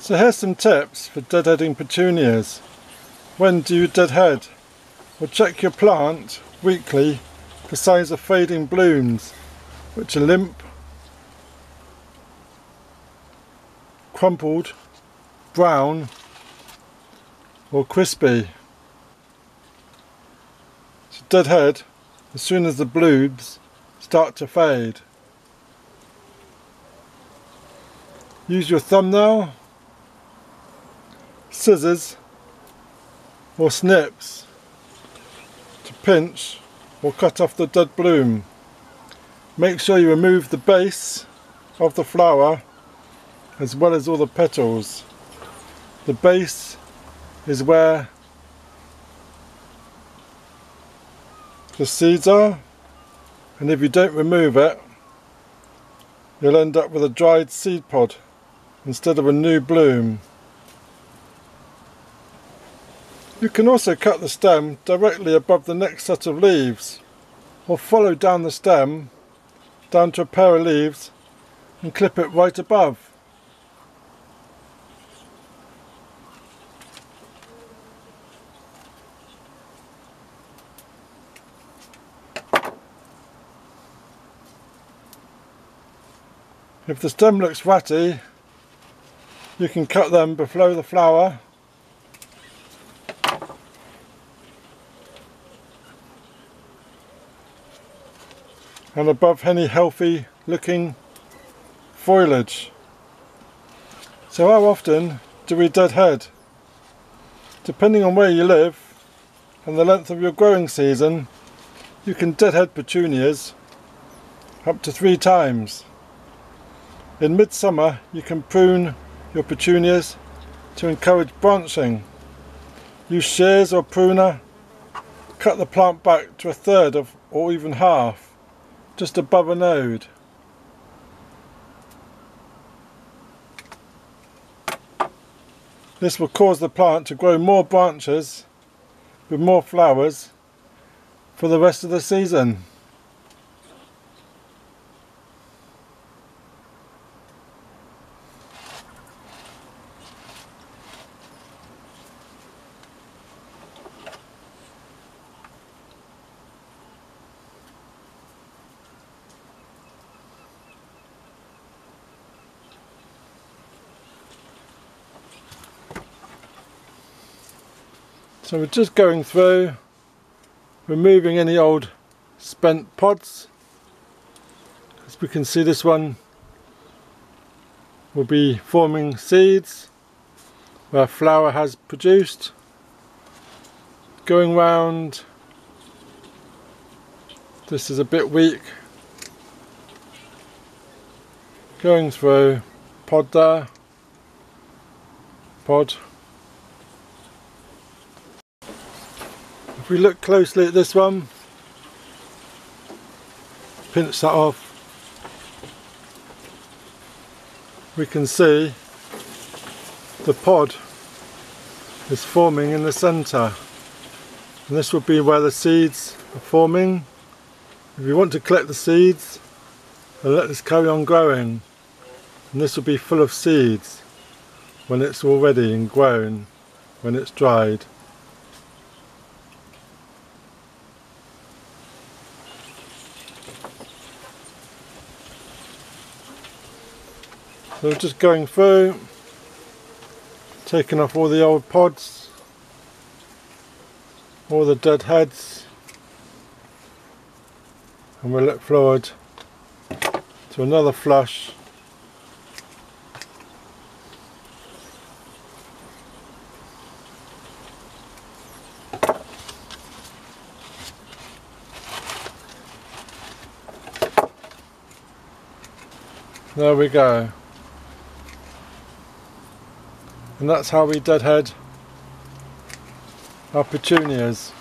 So here's some tips for deadheading petunias. When do you deadhead? Well, check your plant weekly for signs of fading blooms, which are limp, crumpled, brown or crispy. So deadhead as soon as the blooms start to fade. Use your thumbnail, scissors or snips to pinch or cut off the dead bloom. Make sure you remove the base of the flower as well as all the petals. The base is where the seeds are, and if you don't remove it, you'll end up with a dried seed pod instead of a new bloom. You can also cut the stem directly above the next set of leaves, or follow down the stem down to a pair of leaves and clip it right above. If the stem looks ratty, you can cut them below the flower and above any healthy looking foliage. So how often do we deadhead? Depending on where you live and the length of your growing season, you can deadhead petunias up to 3 times. In midsummer you can prune your petunias to encourage branching. Use shears or pruner, cut the plant back to 1/3 of or even half, just above a node. This will cause the plant to grow more branches with more flowers for the rest of the season. So we're just going through, removing any old spent pods. As we can see, this one will be forming seeds where a flower has produced. Going round, this is a bit weak. Going through, pod there, pod. If we look closely at this one, pinch that off, we can see the pod is forming in the centre, and this will be where the seeds are forming. If you want to collect the seeds and let this carry on growing, and this will be full of seeds when it's all ready and grown, when it's dried. So we're just going through, taking off all the old pods, all the dead heads, and we'll look forward to another flush. There we go. And that's how we deadhead our petunias.